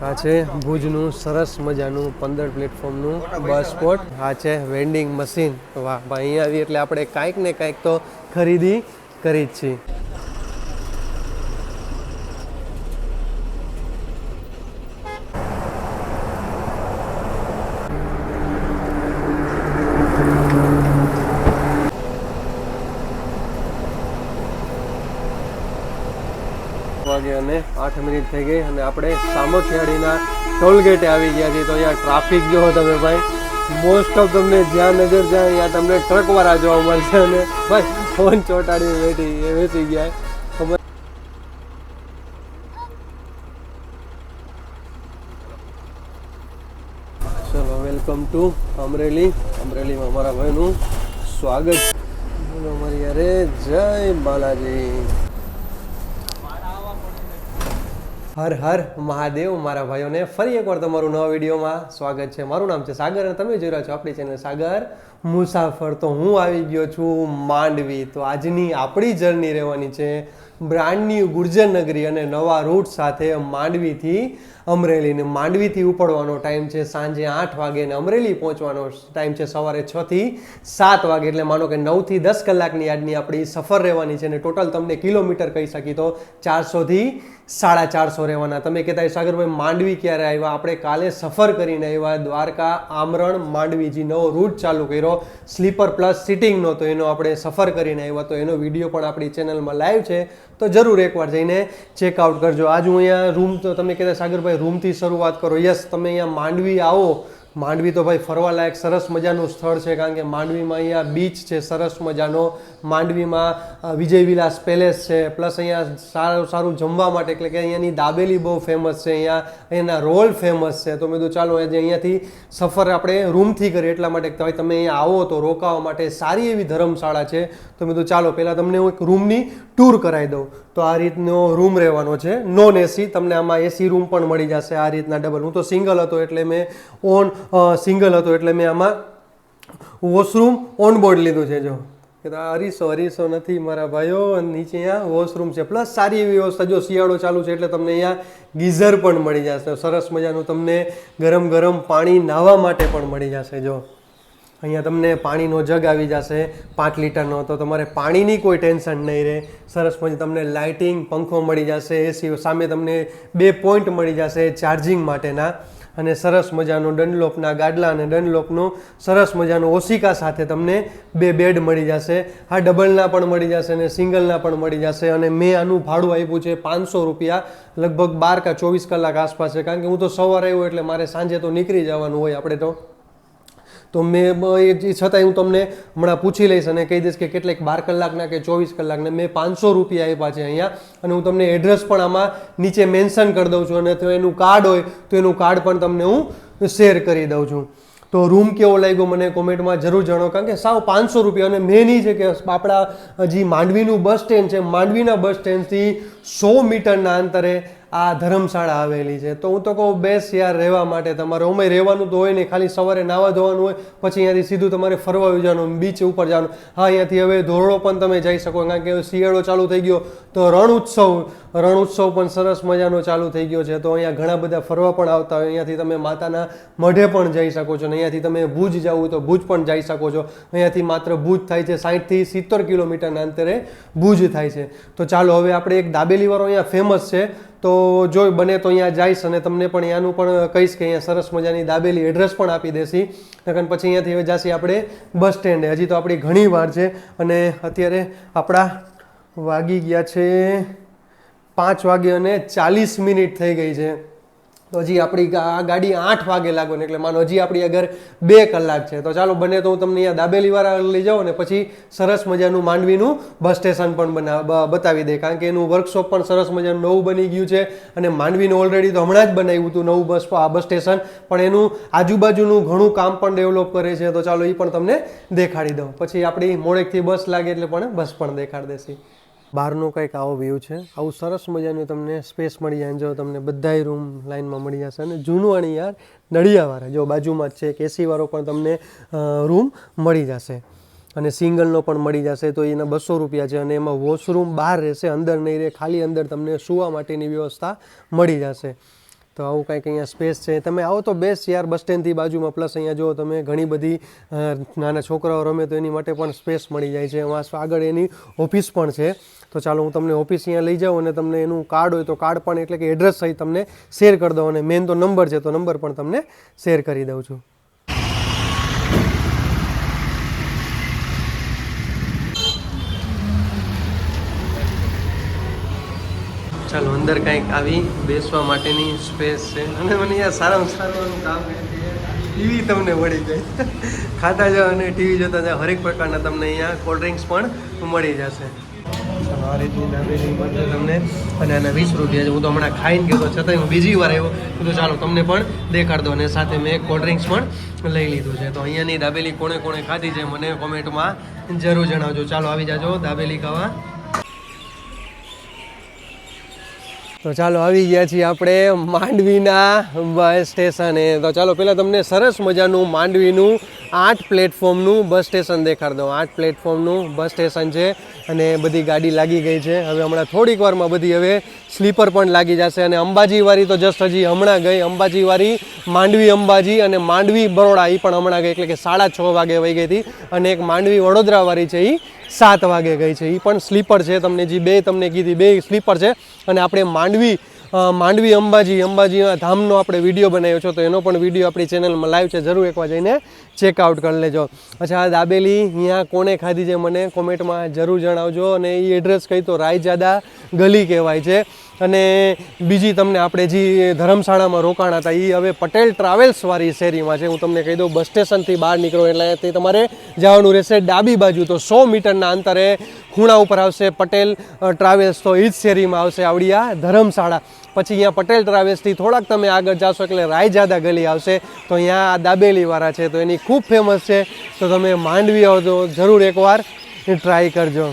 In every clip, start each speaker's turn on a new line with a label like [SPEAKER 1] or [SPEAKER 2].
[SPEAKER 1] આ છે ભુજનું સરસ મજાનું 15 પ્લેટફોર્મનું બસ સ્પોટ. આ છે વેન્ડિંગ મશીન. વાહ ભાઈ, અહીંયા આવી એટલે આપણે કાંઈક ને કાંઈક તો ખરીદી કરી જ છીએ. વાગે અને 8 મિનિટ થઈ ગઈ અને આપણે સામખિયાળીના ટોલગેટે આવી ગયા છીએ. તો અહીંયા ટ્રાફિક જોવો તમે ભાઈ, મોસ્ટ ઓફ તમને જ્યાં નજર જાય ત્યાં તમને ટ્રકવાળા જોવા મળશે. અને ભાઈ ફોન ચોંટાડી વેચી ગયા ખબર. ચલો, વેલકમ ટુ અમરેલી. અમરેલીમાં અમારા ભાઈનું સ્વાગત. બોલો અમારી યારે જય બાલાજી. હર હર મહાદેવ. મારા ભાઈઓને ફરી એકવાર તમારું નવા વિડીયોમાં સ્વાગત છે. મારું નામ છે સાગર અને તમે જોઈ રહ્યા છો આપણી ચેનલ સાગર મુસાફર. તો હું આવી ગયો છું માંડવી. તો આજની આપણી જર્ની રહેવાની છે બ્રાન્ડ ન્યૂ ગુર્જર નગરી અને નવા રૂટ સાથે માંડવીથી અમરેલીને. માંડવીથી ઉપડવાનો ટાઈમ છે સાંજે 8 વાગે અને અમરેલી પહોંચવાનો ટાઈમ છે સવારે 6 થી 7 વાગે. એટલે માનો કે 9 થી 10 કલાકની આજની આપણી સફર રહેવાની છે. અને ટોટલ તમને કિલોમીટર કહી શકી તો 400 થી 450 રહેવાના. તમે કહેતા સાગરભાઈ માંડવી ક્યારે આવ્યા? આપણે કાલે સફર કરીને આવ્યા દ્વારકા આમરણ માંડવીજી. નવો રૂટ ચાલુ કર્યો સ્લીપર પ્લસ સિટિંગનો. તો એનો આપણે સફર કરીને આવ્યા. તો એનો વિડીયો પણ આપણી ચેનલમાં લાઈવ છે, તો જરૂર એકવાર જઈને ચેકઆઉટ કરજો. આજ હું અહીંયા રૂમ, તો તમે કહેતા સાગરભાઈ રૂમથી શરૂઆત કરો. યસ, તમે અહીંયા માંડવી આવો. માંડવી તો ભાઈ ફરવાલાયક સરસ મજાનું સ્થળ છે, કારણ કે માંડવીમાં અહીંયા બીચ છે સરસ મજાનો. માંડવીમાં વિજય વિલાસ પેલેસ છે, પ્લસ અહીંયા સારું સારું જમવા માટે, એટલે કે અહીંયાની દાબેલી બહુ ફેમસ છે, અહીંયાના રોલ ફેમસ છે. તો મેં કીધું ચાલો આજે અહીંયાથી સફર આપણે રૂમથી કરીએ, એટલા માટે તમે અહીંયા આવો તો રોકાવા માટે સારી એવી ધર્મશાળા છે. તો મેં કીધું ચાલો પહેલાં તમને હું એક રૂમની ટૂર કરાવી દઉં. તો આ રીતનો રૂમ રહેવાનો છે, નોન એસી. તમને આમાં એસી રૂમ પણ મળી જશે આ રીતના ડબલ. હું તો સિંગલ હતો એટલે મેં આમાં વોશરૂમ ઓન બોર્ડ લીધું છે. જો અરીસો નથી મારા ભાઈઓ, નીચે અહીંયા વોશરૂમ છે, પ્લસ સારી એવી વ્યવસ્થા. જો શિયાળો ચાલુ છે એટલે તમને અહીંયા ગીઝર પણ મળી જશે સરસ મજાનું. તમને ગરમ ગરમ પાણી નાહવા માટે પણ મળી જશે. જો અહીંયા તમને પાણીનો જગ આવી જશે 5 લીટરનો. તો તમારે પાણીની કોઈ ટેન્શન નહીં રહે. સરસ મજા તમને લાઇટિંગ, પંખો મળી જશે, એસી સામે તમને 2 પોઈન્ટ મળી જશે ચાર્જિંગ માટેના. અને સરસ મજાનું ડનલોપના ગાડલા અને ડનલોપનું સરસ મજાનું ઓશિકા સાથે તમને 2 બેડ મળી જશે. હા, ડબલના પણ મળી જશે અને સિંગલના પણ મળી જશે. અને મેં આનું ભાડું આપ્યું છે 500 રૂપિયા, લગભગ 12 કે 24 કલાક આસપાસ છે, કારણ કે હું તો સવારે આવ્યો એટલે મારે સાંજે તો નીકળી જવાનું હોય આપણે તો મેં એ છતાંય હું તમને હમણાં પૂછી લઈશ અને કહી દઈશ કે કેટલીક 12 કલાકના કે 24 કલાકના. મેં 500 રૂપિયા આપ્યા છે અહીંયા. અને હું તમને એડ્રેસ પણ આમાં નીચે મેન્શન કરી દઉં છું. અને તો એનું કાર્ડ હોય તો એનું કાર્ડ પણ તમને હું શેર કરી દઉં છું. તો રૂમ કેવો લાગ્યો મને કોમેન્ટમાં જરૂર જણાવો, કારણ કે સાવ 500 રૂપિયા. અને મેન એ છે કે આપણા હજી માંડવીનું બસ સ્ટેન્ડ છે, માંડવીના બસ સ્ટેન્ડથી 100 મીટરના અંતરે આ ધર્મશાળા આવેલી છે. તો હું તો કહું બેસ્ટ યાર રહેવા માટે. તમારે ઓમે રહેવાનું તો હોય નહીં, ખાલી સવારે નાવા ધોવાનું હોય, પછી અહીંયાથી સીધું તમારે ફરવા જવાનું, બીચ ઉપર જવાનું. હા, અહીંયાથી હવે ધોરડો પણ તમે જઈ શકો, કારણ કે શિયાળો ચાલુ થઈ ગયો તો રણ ઉત્સવ પણ સરસ મજાનો ચાલુ થઈ ગયો છે. તો અહીંયા ઘણા બધા ફરવા પણ આવતા હોય. અહીંયાથી તમે માતાના મઢે પણ જઈ શકો છો. અને અહીંયાથી તમે ભુજ જવું તો ભુજ પણ જઈ શકો છો. અહીંયાથી માત્ર ભુજ થાય છે 60 થી 70 કિલોમીટરના અંતરે ભુજ થાય છે. તો ચાલો હવે આપણે એક દાબેલીવાળો અહીંયા ફેમસ છે, તો જો બને તો અહીંયા જઈશ અને તમને પણ અહીંયાનું પણ કહીશ કે અહીંયા સરસ મજાની દાબેલી એડ્રેસ પણ આપી દેશી. નકર પછી અહીંયાથી હવે જશે આપણે બસ સ્ટેન્ડે. હજી તો આપણી ઘણી વાર છે અને અત્યારે આપણા વાગી ગયા છે 5 વાગે અને 40 મિનિટ થઈ ગઈ છે. તો હજી આપણી આ ગાડી 8 વાગે લાગવાની, એટલે માનો હજી આપણી આગળ 2 કલાક છે. તો ચાલો બને તો હું તમને અહીંયા દાબેલીવાળા લઈ જાઉં અને પછી સરસ મજાનું માંડવીનું બસ સ્ટેશન પણ બતાવી દે, કારણ કે એનું વર્કશોપ પણ સરસ મજાનું નવું બની ગયું છે. અને માંડવીનું ઓલરેડી તો હમણાં જ બનાવ્યું હતું નવું બસ સ્ટેશન, પણ એનું આજુબાજુનું ઘણું કામ પણ ડેવલપ કરે છે. તો ચાલો એ પણ તમને દેખાડી દઉં. પછી આપણી મોડેકથી બસ લાગે એટલે પણ બસ પણ દેખાડી દેશે. બહારનો કંઈક આવો વ્યૂ છે. આવું સરસ મજાનું તમને સ્પેસ મળી જાય. જો તમને બધાય રૂમ લાઇનમાં મળી જશે. અને જૂનું આની યાર નળિયાવાળા જો બાજુમાં જ છે, એક એસીવાળો પણ તમને રૂમ મળી જશે. અને સિંગલનો પણ મળી જશે. તો એના 200 રૂપિયા છે. અને એમાં વોશરૂમ બહાર રહેશે, અંદર નહીં રહે, ખાલી અંદર તમને સૂવા માટેની વ્યવસ્થા મળી જશે. તો આવું કંઈક અહીંયા સ્પેસ છે. તમે આવો તો બેસ્ટ યાર, બસ સ્ટેન્ડથી બાજુમાં. પ્લસ અહીંયા જો તમે ઘણી બધી નાના છોકરાઓ રમે તો એની માટે પણ સ્પેસ મળી જાય છે. એમાં આગળ એની ઓફિસ પણ છે. તો ચાલો હું તમને ઓફિસ અહીંયા લઈ જાઉં અને તમને એનું કાર્ડ હોય તો કાર્ડ પણ એટલે કે એડ્રેસ સહિત તમને શેર કરી દઉં, અને મેન તો નંબર છે તો નંબર પણ તમને શેર કરી દઉં છું. ચાલો અંદર કંઈક આવી બેસવા માટેની સ્પેસ છે, અને મને અહીંયા સારામાં સારું કામ કરે છે ટીવી તમને મળી જાય. ખાતા જાઓ અને ટીવી જોતા જાઓ, હરેક પ્રકારના તમને અહીંયા કોલ્ડ ડ્રિંક્સ પણ મળી જશે. ચાલો આ રીતની દાબેલી મળશે તમને, અને આના 20 રૂપિયા છે. હું તો હમણાં ખાઈને ગયો છતાં હું બીજી વાર આવ્યો તો ચાલો તમને પણ દેખાડ દો, અને સાથે મેં કોલ્ડ ડ્રિંક્સ પણ લઈ લીધું છે. તો અહીંયાની દાબેલી કોણે કોણે ખાધી છે મને કોમેન્ટમાં જરૂર જણાવજો. ચાલો આવી જાજો દાબેલી ખાવા. તો ચાલો આવી ગયા છીએ આપણે માંડવીના બસ સ્ટેશને. તો ચાલો પહેલાં તમને સરસ મજાનું માંડવીનું 8 પ્લેટફોર્મનું બસ સ્ટેશન દેખાડ દઉં. 8 પ્લેટફોર્મનું બસ સ્ટેશન છે, અને બધી ગાડી લાગી ગઈ છે. હવે હમણાં થોડીક વારમાં બધી હવે સ્લીપર પણ લાગી જશે. અને અંબાજીવાળી તો જસ્ટ હજી હમણાં ગઈ. અંબાજીવાળી માંડવી અંબાજી અને માંડવી બરોડા એ પણ હમણાં ગઈ, એટલે કે 6:30 વાગે વહી ગઈ હતી. અને એક માંડવી વડોદરાવાળી છે એ 7 વાગે ગઈ છે. એ પણ સ્લીપર છે. તમને જે બે તમને કીધી બે સ્લીપર છે. અને આપણે માંડવી અંબાજી ધામનો આપણે વિડીયો બનાવ્યો છે, તો એનો પણ વિડીયો આપણી ચેનલમાં લાઈવ છે, જરૂર એકવાર જઈને ચેકઆઉટ કરી લેજો. અચ્છા, આ દાબેલી અહીંયા કોને ખાધી છે મને કોમેન્ટમાં જરૂર જણાવજો. અને એ એડ્રેસ કહી તો રાયજાદા ગલી કહેવાય છે. અને બીજી તમને આપણે જે ધર્મશાળામાં રોકાણા હતા એ હવે પટેલ ટ્રાવેલ્સવાળી શેરીમાં છે. હું તમને કહી દઉં, બસ સ્ટેશનથી બહાર નીકળો એટલે તે તમારે જવાનું રહેશે ડાબી બાજુ. તો 100 મીટરના અંતરે ખૂણા ઉપર આવશે પટેલ ટ્રાવેલ્સ, તો એ જ શેરીમાં આવશે આવડી આ ધર્મશાળા. પછી અહીંયા પટેલ ટ્રાવેલ્સથી થોડાક તમે આગળ જાશો એટલે રાયજાદા ગલી આવશે. તો અહીંયા આ દાબેલીવાળા છે, તો એની ખૂબ ફેમસ છે. તો તમે માંડવી આવો તો જરૂર એકવાર ટ્રાય કરજો.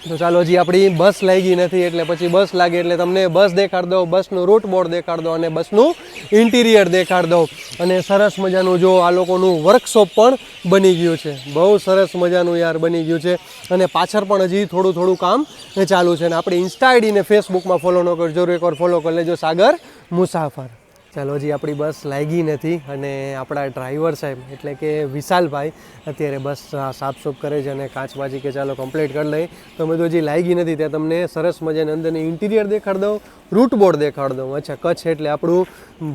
[SPEAKER 1] તો ચાલો, હજી આપણી બસ લાગી નથી, એટલે પછી બસ લાગે એટલે તમને બસ દેખાડ દો, બસનું રૂટ બોર્ડ દેખાડ દો, અને બસનું ઇન્ટિરિયર દેખાડ દો. અને સરસ મજાનું જો આ લોકોનું વર્કશોપ પણ બની ગયું છે. બહુ સરસ મજાનું યાર બની ગયું છે. અને પાછળ પણ હજી થોડું કામ ચાલુ છે. અને આપણી ઇન્સ્ટા આઈડીને ફેસબુકમાં ફોલો ન કરો, જરૂર એકવાર ફોલો કરી લેજો, સાગર મુસાફર. ચાલો, હજી આપણી બસ લાગી નથી, અને આપણા ડ્રાઈવર સાહેબ એટલે કે વિશાલભાઈ અત્યારે બસ સાફસૂફ કરે છે, અને કાચબાજી કે ચાલો કમ્પ્લીટ કરી લઈ. તો મેં તો હજી લાગી નથી ત્યાં તમને સરસ મજાની અંદરની ઇન્ટિરિયર દેખાડ દઉં, રૂટ બોર્ડ દેખાડ દઉં. અચ્છા, કચ્છ એટલે આપણું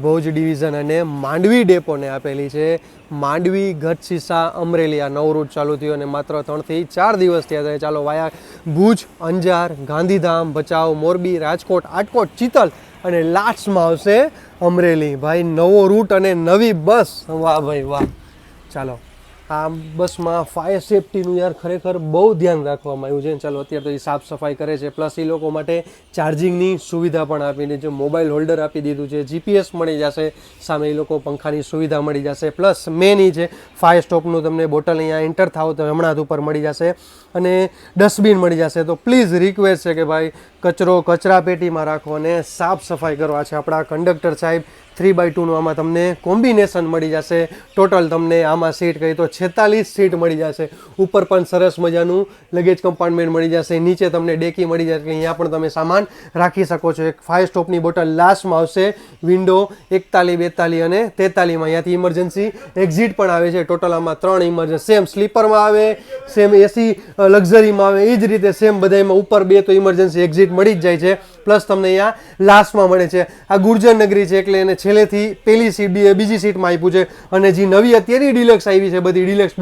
[SPEAKER 1] ભુજ ડિવિઝન અને માંડવી ડેપોને આપેલી છે. માંડવી ગઢશીસા અમરેલી આ નવું રૂટ ચાલુ થયું, અને માત્ર 3 થી 4 દિવસ થયા થાય. ચાલો, વાયા ભુજ, અંજાર, ગાંધીધામ, ભચાઉ, મોરબી, રાજકોટ, આટકોટ, ચિતલ, અને લાસ્ટમાં આવશે અમરેલી. ભાઈ નવો રૂટ અને નવી બસ, વાહ ભાઈ વાહ. ચાલો, આ બસમાં ફાયર સેફટીનું યાર ખરેખર બહુ ધ્યાન રાખવામાં આવ્યું છે. ચાલો, અત્યારે તો એ સાફ સફાઈ કરે છે, પ્લસ એ લોકો માટે ચાર્જિંગની સુવિધા પણ આપી દીધી છે, મોબાઈલ હોલ્ડર આપી દીધું છે, GPS મળી જશે, સામે એ લોકો પંખાની સુવિધા મળી જશે. પ્લસ મેન એ છે ફાયર સ્ટોપનું તમને બોટલ અહીંયા એન્ટર થાવ તો હમણાં જ ઉપર મળી જશે, અને ડસ્ટબિન મળી જશે. તો પ્લીઝ રિક્વેસ્ટ છે કે ભાઈ કચરો કચરા પેટીમાં રાખો અને સાફ સફાઈ કરો. આ છે આપણા કંડક્ટર સાહેબ. 3x2નું આમાં તમને કોમ્બિનેશન મળી જશે. ટોટલ તમને આમાં સીટ કહી તો 46 સીટ મળી જશે. ઉપર પણ સરસ મજાનું લગેજ કમ્પાર્ટમેન્ટ મળી જશે. નીચે તમને ડેકી મળી જશે, અહીંયા પણ તમે સામાન રાખી શકો છો. એક ફાયર સ્ટોપની બોટલ લાસ્ટમાં આવશે. વિન્ડો 41, 42 અને 43માં અહીંયાથી ઇમરજન્સી એક્ઝિટ પણ આવે છે. ટોટલ આમાં 3 ઇમરજન્સી, સેમ સ્લીપરમાં આવે, સેમ એસી લક્ઝરીમાં આવે, એ જ રીતે સેમ બધામાં ઉપર 2 તો ઇમરજન્સી એક્ઝિટ મળી જ જાય છે. પ્લસ તમને અહીંયા લાસ્ટમાં મળે છે. આ ગુર્જર નગરી છે એટલે એને છેલ્લેથી પહેલી સીટ બીજી સીટમાં આપ્યું છે. અને જે નવી અત્યારની ડિલક્સ આવી છે બધી ડિલક્સ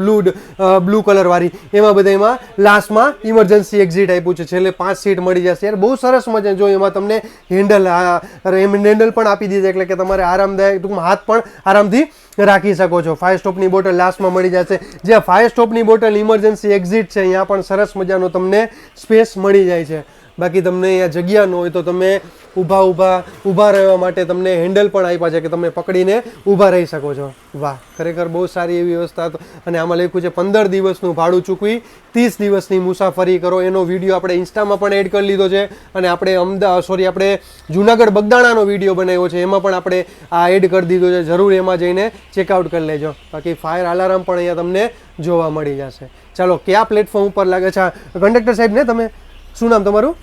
[SPEAKER 1] બ્લુ કલરવાળી, એમાં બધામાં લાસ્ટમાં ઇમરજન્સી એક્ઝિટ આપ્યું છે. છેલ્લે 5 સીટ મળી જશે યાર, બહુ સરસ મજા. જો એમાં તમને હેન્ડલ પણ આપી દીધા, એટલે કે તમારે આરામદાયક ટૂંકમાં હાથ પણ આરામથી રાખી શકો છો. ફાયર સ્ટોપની બોટલ લાસ્ટમાં મળી જશે. જ્યાં ફાયર સ્ટોપની બોટલ ઇમરજન્સી એક્ઝિટ છે અહીંયા પણ સરસ મજાનો તમને સ્પેસ મળી જાય છે. બાકી તમને અહીંયા જગ્યા ન હોય તો તમે ઊભા રહેવા માટે તમને હેન્ડલ પણ આપ્યા છે કે તમે પકડીને ઊભા રહી શકો છો. વાહ, ખરેખર બહુ સારી એવી વ્યવસ્થા. અને આમાં લખ્યું છે 15 દિવસનું ભાડું ચૂકવી 30 દિવસની મુસાફરી કરો. એનો વિડીયો આપણે ઇન્સ્ટામાં પણ એડ કરી લીધો છે, અને આપણે જુનાગઢ બગદાણાનો વિડીયો બનાવ્યો છે, એમાં પણ આપણે આ એડ કરી દીધો છે. જરૂર એમાં જઈને ચેકઆઉટ કરી લેજો. બાકી ફાયર અલાર્મ પણ અહીંયા તમને જોવા મળી જશે. ચાલો, કયા પ્લેટફોર્મ ઉપર લાગે છે? કંડક્ટર સાહેબ ને, તમે શું નામ તમારું?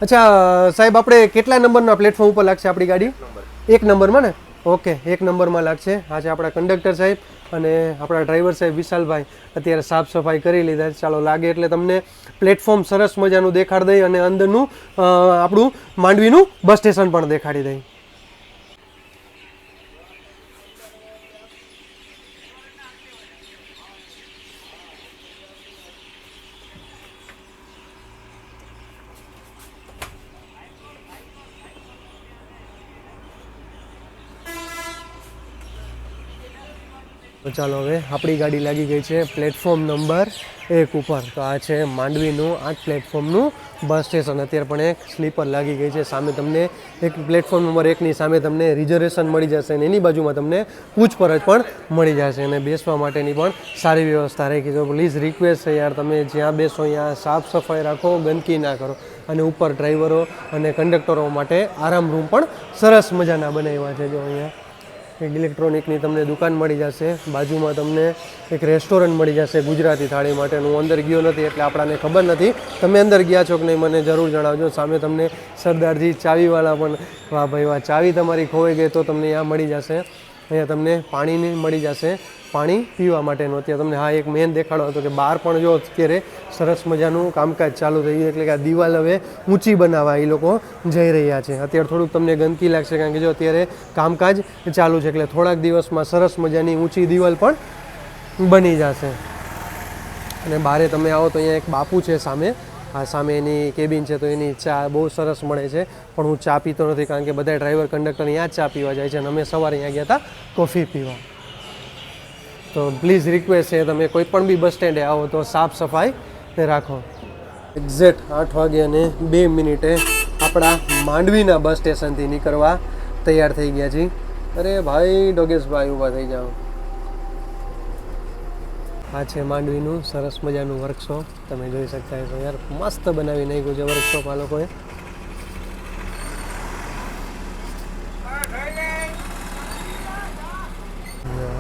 [SPEAKER 1] અચ્છા સાહેબ, આપણે કેટલા નંબરના પ્લેટફોર્મ ઉપર લાગશે આપણી ગાડી? 1 નંબરમાં ને? ઓકે, 1 નંબરમાં લાગશે. આ છે આપણા કંડક્ટર સાહેબ અને આપણા ડ્રાઈવર સાહેબ વિશાલભાઈ અત્યારે સાફ સફાઈ કરી લીધા. ચાલો લાગે એટલે તમને પ્લેટફોર્મ સરસ મજાનું દેખાડી દઈ અને અંદરનું આપણું માંડવીનું બસ સ્ટેશન પણ દેખાડી દઈ. તો ચાલો હવે આપણી ગાડી લાગી ગઈ છે પ્લેટફોર્મ નંબર 1 ઉપર. તો આ છે માંડવીનું 8 પ્લેટફોર્મનું બસ સ્ટેશન. અત્યારે પણ એક સ્લીપર લાગી ગઈ છે. સામે તમને એક પ્લેટફોર્મ નંબર 1ની સામે તમને રિઝર્વેશન મળી જશે અને એની બાજુમાં તમને પૂછપરછ પણ મળી જશે અને બેસવા માટેની પણ સારી વ્યવસ્થા રાખી છે. પ્લીઝ રિક્વેસ્ટ છે યાર, તમે જ્યાં બેસો ત્યાં સાફ સફાઈ રાખો, ગંદકી ના કરો. અને ઉપર ડ્રાઈવરો અને કંડક્ટરો માટે આરામ રૂમ પણ સરસ મજાના બનાવ્યા છે. જો અહીંયા એક ઇલેક્ટ્રોનિકની તમને દુકાન મળી જશે, બાજુમાં તમને એક રેસ્ટોરન્ટ મળી જશે ગુજરાતી થાળી માટેનું. હું અંદર ગયો નથી એટલે આપણાને ખબર નથી. તમે અંદર ગયા છો કે નહીં મને જરૂર જણાવજો. સામે તમને સરદારજી ચાવીવાળા પણ, વાહ ભાઈ વાહ, ચાવી તમારી ખોવાઈ ગઈ તો તમને અહીંયા મળી જશે. અહીંયા તમને પાણીની મળી જશે, પાણી પીવા માટેનું. અત્યારે તમને એક મેન દેખાડો હતો કે બહાર પણ જો અત્યારે સરસ મજાનું કામકાજ ચાલુ થઈ ગયું, એટલે કે આ દિવાલ હવે ઊંચી બનાવવા એ લોકો જઈ રહ્યા છે. અત્યારે થોડુંક તમને ગંદકી લાગશે કારણ કે જો અત્યારે કામકાજ ચાલુ છે, એટલે થોડાક દિવસમાં સરસ મજાની ઊંચી દિવાલ પણ બની જશે. અને બહારે તમે આવો તો અહીંયા એક બાપુ છે સામે, આ સામે એની કેબિન છે, તો એની ચા બહુ સરસ મળે છે. પણ હું ચા પીતો નથી કારણ કે બધા ડ્રાઈવર કંડક્ટર અહીંયા જ ચા પીવા જાય છે અને અમે સવારે અહીંયા ગયા હતા કોફી પીવા. તો પ્લીઝ રિક્વેસ્ટ છે, તમે કોઈ પણ બી બસ સ્ટેન્ડે આવો તો સાફ સફાઈ રાખો. એક્ઝેક્ટ 8:02 આપણા માંડવીના બસ સ્ટેશનથી નીકળવા તૈયાર થઈ ગયા છીએ. અરે ભાઈ ડોગેશભાઈ ઊભા થઈ જાઓ. આ છે માંડવીનું સરસ મજાનું વર્કશોપ, તમે જોઈ શકતા હશો. યાર મસ્ત બનાવી નાખ્યું છે વર્કશોપ આ લોકોએ.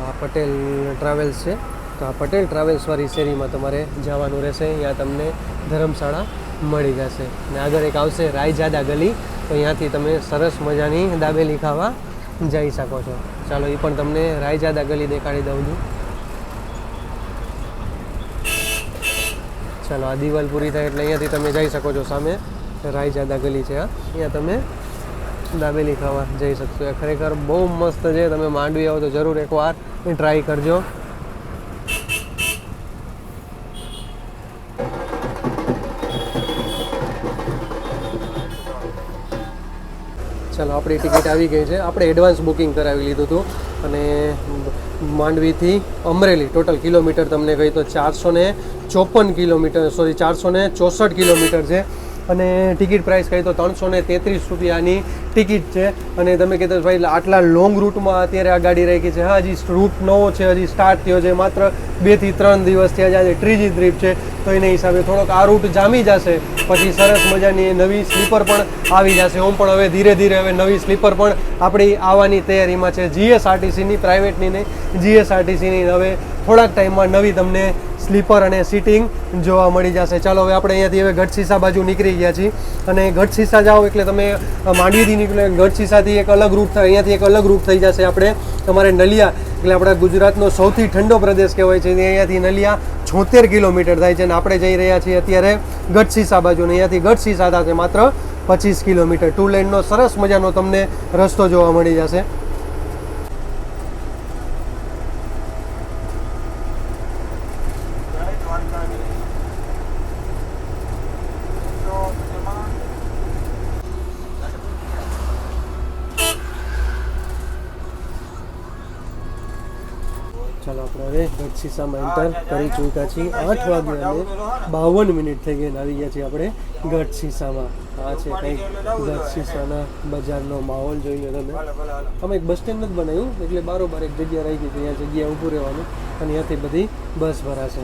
[SPEAKER 1] આ પટેલ ટ્રાવેલ્સ છે, તો આ પટેલ ટ્રાવેલ્સવાળી શેરીમાં તમારે જવાનું રહેશે. અહીંયા તમને ધર્મશાળા મળી જશે અને આગળ એક આવશે રાયજાદા ગલી, તો અહીંયાથી તમે સરસ મજાની દાબેલી ખાવા જઈ શકો છો. ચાલો એ પણ તમને રાયજાદા ગલી દેખાડી દઉં છું. ચાલો આ દિવાલ પૂરી થાય એટલે અહીંયાથી તમે જઈ શકો છો. સામે રાયજાદા ગલી છે, અહીંયા તમે દાબેલી ખાવા જઈ શકશો. એ ખરેખર બહુ મસ્ત છે. તમે માંડવી આવો તો જરૂર એકવાર ટ્રાય કરજો. ચાલો આપણી ટિકિટ આવી ગઈ છે. આપણે એડવાન્સ બુકિંગ કરાવી લીધું હતું અને માંડવીથી અમરેલી ટોટલ કિલોમીટર તમને કહી તો 454 કિલોમીટર, સોરી 464 કિલોમીટર છે. અને ટિકિટ પ્રાઇસ કહી તો 333 રૂપિયાની ટિકિટ છે. અને તમે કહેતો ભાઈ આટલા લોંગ રૂટમાં અત્યારે આ ગાડી રાખી છે. હા, હજી રૂટ નવો છે, હજી સ્ટાર્ટ થયો છે, માત્ર 2 થી 3 દિવસ થયા છે, આજે ત્રીજી ટ્રીપ છે. તો એના હિસાબે થોડોક આ રૂટ જામી જશે, પછી સરસ મજાની નવી સ્લીપર પણ આવી જશે. ઓમ પણ હવે ધીરે ધીરે હવે નવી સ્લીપર પણ આપણી આવવાની તૈયારીમાં છે. જીએસઆરટીસીની, પ્રાઇવેટની નહીં, જીએસઆરટીસીની હવે થોડાક ટાઈમમાં નવી તમને સ્લીપર અને સીટિંગ જોવા મળી જશે. ચાલો હવે આપણે અહીંયાથી હવે ગઢસીસા બાજુ નીકળી ગયા છીએ અને ગઢસીસા જાઓ એટલે તમે માંડવીથી નીકળે ગઢસીસાથી એક અલગ રૂટ થાય, અહીંયાથી એક અલગ રૂટ થઈ જશે. આપણે તમારે નલિયા, એટલે આપણા ગુજરાતનો સૌથી ઠંડો પ્રદેશ કહેવાય છે, અહીંયાથી નલિયા 76 કિલોમીટર થાય છે અને આપણે જઈ રહ્યા છીએ અત્યારે ગઢસીસા બાજુ. ને અહીંયાથી ગઢસીસા થશે માત્ર 25 કિલોમીટર. 2 લેનનો સરસ મજાનો તમને રસ્તો જોવા મળી જશે. ચાલો આપણે હવે ગઢસીસામાં એન્ટર કરી ચૂક્યા છીએ. 8:52 થઈ ગઈ આવી ગયા છીએ આપણે ગઢસીસામાં. આ છે કંઈક ગઢસીસાના બજારનો માહોલ જોઈ લો તમે. અમે એક બસ સ્ટેન્ડ નથી બનાવ્યું, એટલે બારોબાર એક જગ્યા રહી ગઈ હતી, અહીંયા જગ્યા ઊભું રહેવાનું અને અહીંયાથી બધી બસ ભરાશે.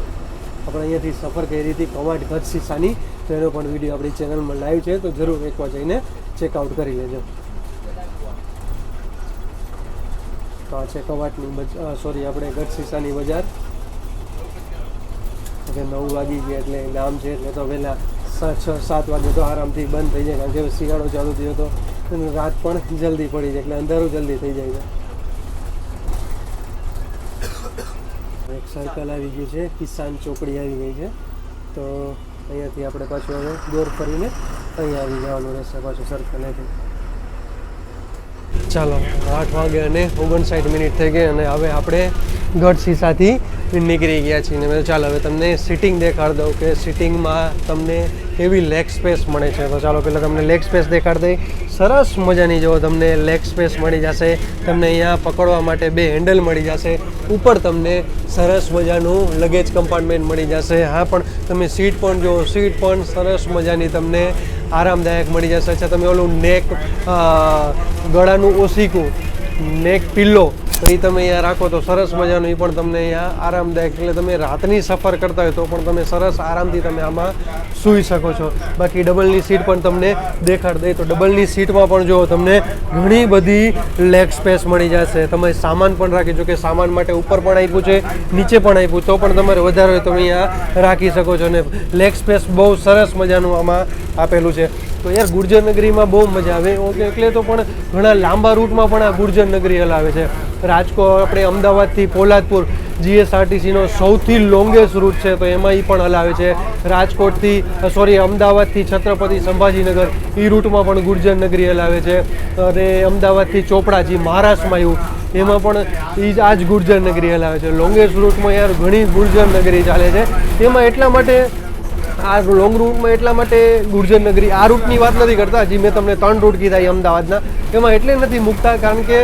[SPEAKER 1] આપણે અહીંયાથી સફર કરી હતી કવાંટ ગઢસીસાની, તો એનો પણ વિડીયો આપણી ચેનલમાં લાઈવ છે, તો જરૂર એકવાર જઈને ચેકઆઉટ કરી લેજો. તો આ છે કવાંટની સોરી આપણે ગઢસીસાની બજાર. એટલે 9 વાગી ગયા એટલે નામ છે એટલે તો વહેલા 6-7 વાગે તો આરામથી બંધ થઈ જાય, કારણ કે શિયાળો ચાલુ થયો તો રાત પણ જલ્દી પડી જાય, એટલે અંધારું જલ્દી થઈ જાય છે. એક સર્કલ આવી ગયું છે, કિસાન ચોકડી આવી ગઈ છે, તો અહીંયાથી આપણે પાછું હવે દોર ફરીને અહીંયા આવી જવાનું રહેશે પાછું સર્કલેથી. ચાલો 8 વાગે અને 59 મિનિટ થઈ ગઈ અને હવે આપણે ગઢશીશાથી નીકળી ગયા છીએ. મેં ચાલો હવે તમને સિટિંગ દેખાડી દઉં કે સિટિંગમાં તમને કેવી લેગ સ્પેસ મળે છે. તો ચાલો પહેલાં તમને લેગ સ્પેસ દેખાડી દઈ. સરસ મજાની જો તમને લેગ સ્પેસ મળી જશે. તમને અહીંયા પકડવા માટે 2 હેન્ડલ મળી જશે. ઉપર તમને સરસ મજાનું લગેજ કમ્પાર્ટમેન્ટ મળી જશે. હા, પણ તમે સીટ પણ જો, સીટ પણ સરસ મજાની તમને આરામદાયક મળી જશે. અચ્છા, તમે ઓલું નેક ગળાનું ઓસીકું નેક પિલ્લો તો એ તમે અહીંયા રાખો તો સરસ મજાનું, એ પણ તમને અહીંયા આરામદાયક, એટલે તમે રાતની સફર કરતા હોય તો પણ તમે સરસ આરામથી તમે આમાં સૂઈ શકો છો. બાકી ડબલની સીટ પણ તમને દેખાડી દઈ તો ડબલની સીટમાં પણ જો તમને ઘણી બધી લેગ સ્પેસ મળી જશે. તમે સામાન પણ રાખી જો કે સામાન માટે ઉપર પણ આપ્યું છે, નીચે પણ આપ્યું, તો પણ તમારે વધારે હોય તો તમે અહીંયા રાખી શકો છો. અને લેગ સ્પેસ બહુ સરસ મજાનું આમાં આપેલું છે. તો યાર ગુર્જર નગરીમાં બહુ મજા આવે. ઓકે, એટલે તો પણ ઘણા લાંબા રૂટમાં પણ આ ગુર્જર નગરી હલાવે છે. રાજકોટ આપણે અમદાવાદથી પોલાદપુર જીએસઆરટીસીનો સૌથી લોંગેસ્ટ રૂટ છે, તો એમાં એ પણ હલાવે છે. રાજકોટથી અમદાવાદથી છત્રપતિ સંભાજીનગર એ રૂટમાં પણ ગુર્જર નગરી હલાવે છે. અને અમદાવાદથી ચોપડા જે મહારાષ્ટ્રમાં આવ્યું એમાં પણ આ જ ગુર્જર નગરી હલાવે છે. લોંગેસ્ટ રૂટમાં યાર ઘણી ગુર્જર નગરી ચાલે છે. એમાં એટલા માટે આ લોંગ રૂટમાં એટલા માટે ગુર્જર નગરી, આ રૂટની વાત નથી કરતા, હજી મેં તમને 3 રૂટ કીધા અમદાવાદના, એમાં એટલે નથી મૂકતા કારણ કે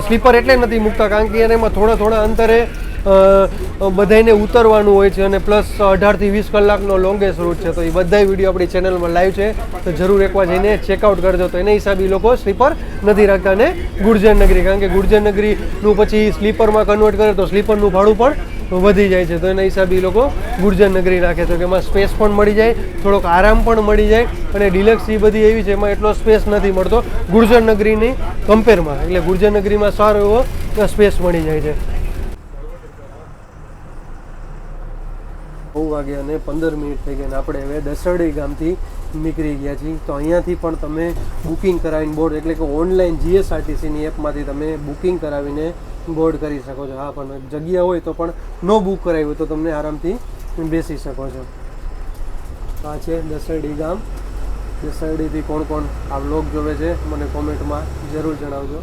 [SPEAKER 1] સ્લીપર એટલે નથી મૂકતા કારણ કે એમાં થોડા અંતરે બધાને ઉતરવાનું હોય છે. અને પ્લસ 18 થી 20 કલાકનો લોંગેસ્ટ રૂટ છે. તો એ બધા વિડીયો આપણી ચેનલમાં લાઈવ છે, તો જરૂર એકવાર જઈને ચેકઆઉટ કરજો. તો એના હિસાબે લોકો સ્લીપર નથી રાખતા. અને ગુર્જર નગરી, કારણ કે ગુર્જર નગરીનું પછી સ્લીપરમાં કન્વર્ટ કરે તો સ્લીપરનું ભાડું પણ વધી જાય છે. તો એના હિસાબે લોકો ગુર્જર નગરી રાખે છે કે એમાં સ્પેસ પણ મળી જાય, થોડોક આરામ પણ મળી જાય. અને ડિલક્સ એ બધી એવી છે એમાં એટલો સ્પેસ નથી મળતો ગુર્જર નગરીની કમ્પેરમાં, એટલે ગુર્જર નગરીમાં સારો એવો સ્પેસ મળી જાય છે. 9 વાગે અને 15 મિનિટ થઈ ગઈ અને આપણે હવે દસરડી ગામથી નીકળી ગયા છીએ. તો અહીંયાથી પણ તમે બુકિંગ કરાવીને બોર્ડ, એટલે કે ઓનલાઈન જીએસઆરટીસીની એપમાંથી તમે બુકિંગ કરાવીને બોર્ડ કરી શકો છો. હા, પણ જગ્યા હોય તો પણ નો બુક કરાવી હોય તો તમને આરામથી બેસી શકો છો. આ છે દસરડી ગામ. દસરડીથી કોણ આ વ્લોગ જોવે છે મને કોમેન્ટમાં જરૂર જણાવજો.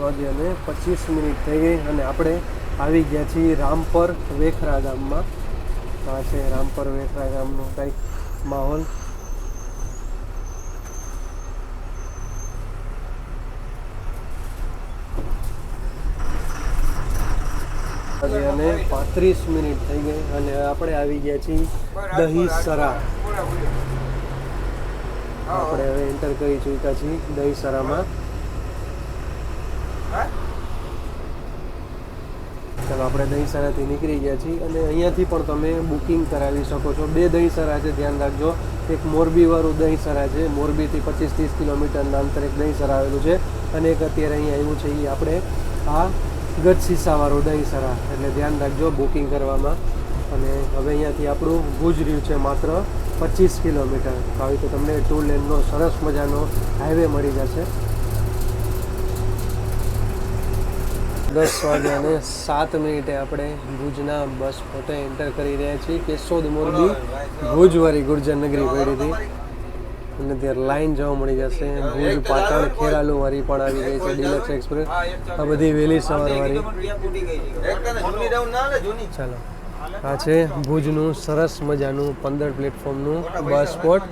[SPEAKER 1] વાગે અને 25 મિનિટ થઈ ગઈ અને આપણે આવી ગયા છીએ રામપર વેખરા ગામમાં. આ છે રામપર વેખરા ગામનો કંઈક માહોલ. અને 35 મિનિટ થઈ ગઈ અને આપણે આવી ગયા છીએ દહીસરા. આપણે હવે એન્ટર કરી ચૂક્યા છીએ દહીસરામાં. ચાલો આપણે દહીસરાથી નીકળી ગયા છીએ અને અહીંયાથી પણ તમે બુકિંગ કરાવી શકો છો. 2 દહીસરા છે, ધ્યાન રાખજો. એક મોરબીવાળું દહીસરા છે, મોરબીથી 25-30 કિલોમીટરના અંતરે એક દહીસરા આવેલું છે, અને એક અત્યારે અહીંયા આવ્યું છે એ આપણે આ ગઢશીશાવાળું દહીસરા, એટલે ધ્યાન રાખજો બુકિંગ કરવામાં. અને હવે અહીંયાથી આપણું ભુજ રહ્યું છે માત્ર 25 કિલોમીટર. આવી તો તમને 2 લેનનો સરસ મજાનો હાઈવે મળી જશે. 10 વાગે અને 7 મિનિટે આપણે ભુજના બસ પોતે એન્ટર કરી રહ્યા છીએ. કેશોદ મોરબી ભુજવાળી ગુર્જર નગરી પડી હતી અને ત્યારે લાઈન જોવા મળી જશે. ભુજ પાટણ ખેરાલુવાળી પણ આવી ગઈ છે, ડિલક્સ એક્સપ્રેસ. આ બધી વહેલી સવારવાળી. ચાલો, આ છે ભુજનું સરસ મજાનું 15 પ્લેટફોર્મનું બસ સ્પોટ.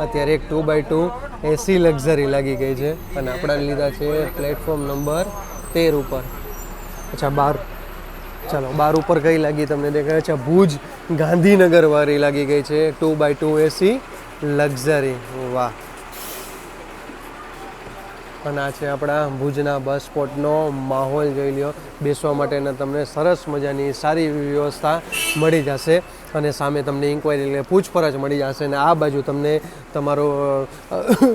[SPEAKER 1] અત્યારે એક 2x2 એસી લક્ઝરી લાગી ગઈ છે અને આપણે લીધા છે પ્લેટફોર્મ નંબર 13 ઉપર. અચ્છા 12. ચાલો 12 ઉપર કઈ લાગી તમને દેખાય છે? ભુજ ગાંધીનગર વાળી લાગી ગઈ છે 2x2 એસી લક્ઝરી. વાહ! અને આ છે આપણા ભુજના બસ સ્પોટનો માહોલ. જોઈ લ્યો, બેસવા માટેના તમને સરસ મજાની સારી વ્યવસ્થા મળી જશે. અને સામે તમને ઇન્ક્વાયરી એટલે પૂછપરછ મળી જશે. અને આ બાજુ તમને તમારો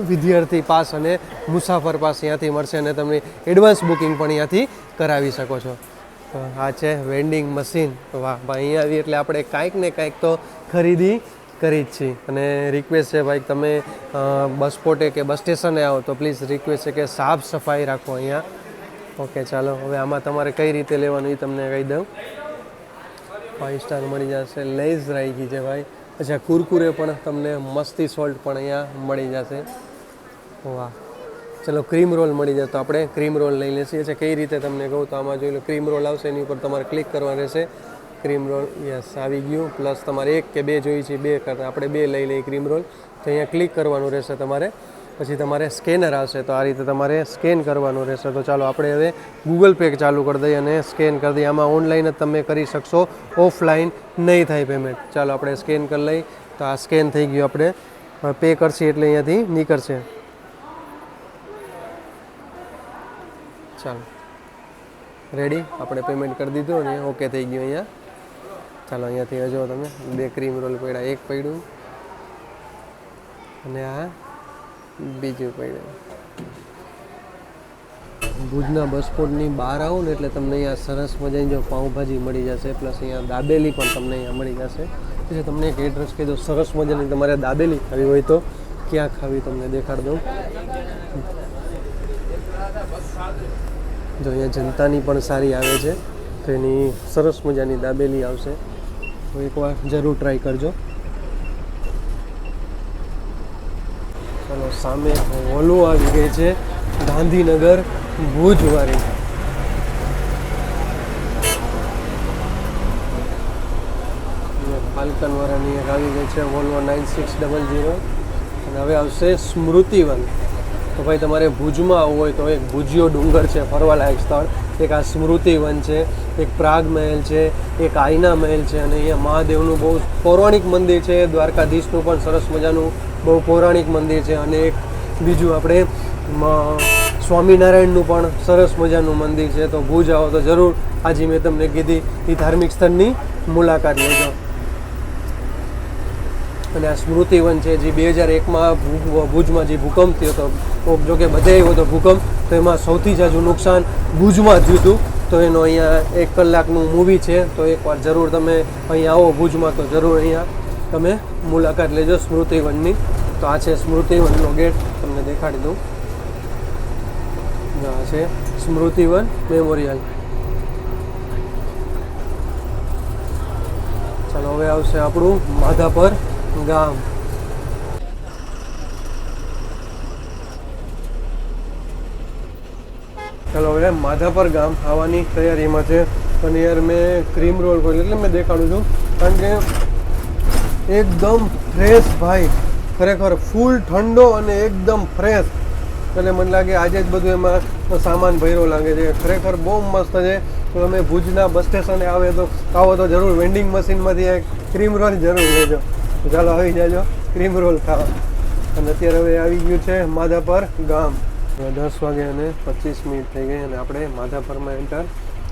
[SPEAKER 1] વિદ્યાર્થી પાસ અને મુસાફર પાસ અહીંયાથી મળશે અને તમને એડવાન્સ બુકિંગ પણ અહીંયાથી કરાવી શકો છો. તો આ છે વેન્ડિંગ મશીન. વાહ ભાઈ, અહીંયા આવી એટલે આપણે કાંઈક ને કાંઈક તો ખરીદી કરી જ છીએ. અને રિક્વેસ્ટ છે ભાઈ, તમે બસ સ્પોટે કે બસ સ્ટેશને આવો તો પ્લીઝ રિક્વેસ્ટ છે કે સાફ સફાઈ રાખો અહીંયા. ઓકે ચાલો, હવે આમાં તમારે કઈ રીતે લેવાનું એ તમને કહી દઉં. 5 સ્ટાર મળી જશે. લેઝ રાખી છે ભાઈ. અચ્છા, કુરકુરે પણ તમને મસ્તી સોલ્ટ પણ અહીંયા મળી જશે. વાહ, ચલો ક્રીમ રોલ મળી જાય તો આપણે ક્રીમ રોલ લઈ લઈશું. અચ્છા, કઈ રીતે તમને કહું તો આમાં જોઈ લો, ક્રીમ રોલ આવશે એની ઉપર તમારે ક્લિક કરવાનું રહેશે. ક્રીમ રોલ યસ આવી ગયું. પ્લસ તમારે 1 કે 2 જોઈએ છે, 2 કરતાં આપણે 2 લઈ લઈએ ક્રીમ રોલ. તો અહીંયા ક્લિક કરવાનું રહેશે તમારે. પછી તમારે સ્કેનર આવશે તો આ રીતે તમારે સ્કેન કરવાનું રહેશે. તો ચાલો આપણે હવે ગૂગલ પે ચાલુ કરી દઈએ અને સ્કેન કરી દઈએ. આમાં ઓનલાઈન જ તમે કરી શકશો, ઓફલાઈન નહીં થાય પેમેન્ટ. ચાલો આપણે સ્કેન કરી લઈએ. તો આ સ્કેન થઈ ગયું. આપણે પે કરશે એટલે અહીંયાથી નીકળશે. ચાલો રેડી, આપણે પેમેન્ટ કરી દીધું અને ઓકે થઈ ગયું અહીંયા. ચાલો અહીંયાથી જો તમે 2 ક્રીમ રોલ પડ્યા, 1 પડ્યું અને આ બીજું પડ્યું. ભુજના બસ સ્પોટની બહાર આવો ને એટલે તમને અહીંયા સરસ મજાની જો પાઉંભાજી મળી જશે. પ્લસ અહીંયા દાબેલી પણ તમને અહીંયા મળી જશે. એટલે તમને એક એડ્રેસ કહી દો, સરસ મજાની તમારે દાબેલી ખાવી હોય તો ક્યાં ખાવી તમને દેખાડ દઉં. જો અહીંયા જનતાની પણ સારી આવે છે તો એની સરસ મજાની દાબેલી આવશે. તો એકવાર જરૂર ટ્રાય કરજો. ચાલો, સામે ઓલો આવી ગઈ છે ગાંધીનગર ભુજવાળી. ફાલ્કનવાળાની એક આવી ગઈ છે વોલ્વો 9600. અને હવે આવશે સ્મૃતિવન. તો ભાઈ તમારે ભુજમાં આવવું હોય તો એક ભુજિયો ડુંગર છે ફરવાલાયક સ્થળ, એક આ સ્મૃતિવન છે, એક પ્રાગ મહેલ છે, એક આઈના મહેલ છે. અને અહીંયા મહાદેવનું બહુ પૌરાણિક મંદિર છે. દ્વારકાધીશનું પણ સરસ મજાનું બહુ પૌરાણિક મંદિર છે. અને એક બીજું આપણે સ્વામિનારાયણનું પણ સરસ મજાનું મંદિર છે. તો ભુજ આવો તો જરૂર આજે મેં તમને કીધી એ ધાર્મિક સ્થળની મુલાકાત લેજો. અને આ સ્મૃતિવન છે જે 2001માં ભુજમાં જે ભૂકંપ થયો હતો, જોકે બધે આવ્યો હતો ભૂકંપ, તો એમાં સૌથી જાજુ નુકસાન ભુજમાં થયું હતું. તો એનો અહીંયા 1 કલાકનું મૂવી છે. તો એકવાર જરૂર તમે અહીંયા આવો ભુજમાં તો જરૂર અહીંયા તમે મુલાકાત લેજો સ્મૃતિવનની. તો આ છે સ્મૃતિવનનો ગેટ, તમને દેખાડી દઉં. આ છે સ્મૃતિવન મેમોરિયલ. ચાલો હવે આવશે આપણું માધાપર ગામ. ચાલો હવે માધાપર ગામ આવવાની તૈયારીમાં છે. અને યાર મેં ક્રીમ રોલ કર્યું એટલે મેં દેખાડું છું, કારણ કે એકદમ ફ્રેશ ભાઈ, ખરેખર ફૂલ ઠંડો અને એકદમ ફ્રેશ. એટલે મને લાગે આજે જ બધું એમાં સામાન ભર્યો લાગે છે. ખરેખર બહુ મસ્ત છે. તો તમે ભુજના બસ સ્ટેશને આવો તો જરૂર વેન્ડિંગ મશીનમાંથી એક ક્રીમ રોલ જરૂર લેજો. ચાલો આવી જાજો ક્રીમ રોલ ખાવા. અને અત્યારે હવે આવી ગયું છે માધાપર ગામ. 10 વાગે અને 25 મિનિટ થઈ ગઈ અને આપણે માધાપરમાં એન્ટર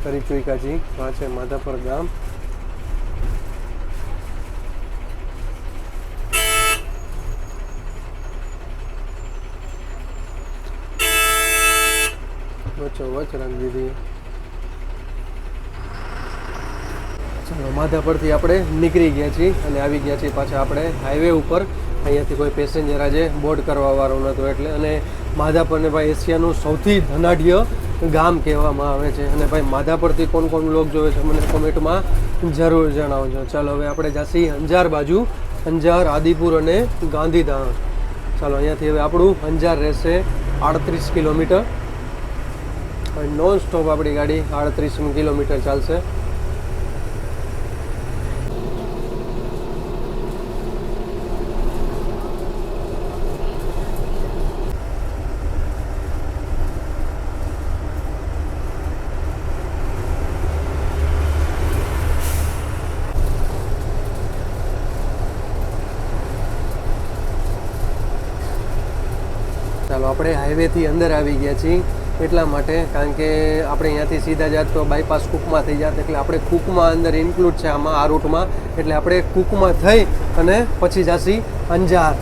[SPEAKER 1] કરી ચૂક્યા છીએ. આ છે માધાપર ગામ. વચ્ચોવચ્ચ રાખી દીધી. ચાલો માધાપરથી આપણે નીકળી ગયા છીએ અને આવી ગયા છીએ પાછા આપણે હાઈવે ઉપર. અહીંયાથી કોઈ પેસેન્જર આજે બોર્ડ કરવાવાળો નહોતો એટલે. અને માધાપરને ભાઈ એશિયાનું સૌથી ધનાઢ્ય ગામ કહેવામાં આવે છે. અને ભાઈ માધાપરથી કોણ કોણ લોક જોવે છે મને કોમેન્ટમાં જરૂર જણાવજો. ચાલો હવે આપણે જાસી અંજાર બાજુ, અંજાર, આદિપુર અને ગાંધીધામ. ચાલો અહીંયાથી હવે આપણું અંજાર રહેશે 38 કિલોમીટર. નોન સ્ટોપ આપણી ગાડી 38 કિલોમીટર ચાલશે. ચાલો આપણે હાઈવેથી અંદર આવી ગયા છીએ એટલા માટે, કારણ કે આપણે અહીંયાથી સીધા જાત તો બાયપાસ કુકમાં થઈ જાત, એટલે આપણે કુકમાં અંદર ઇન્ક્લુડ છે આમાં, આ રૂટમાં. એટલે આપણે કુકમાં થઈ અને પછી જાસી અંજાર.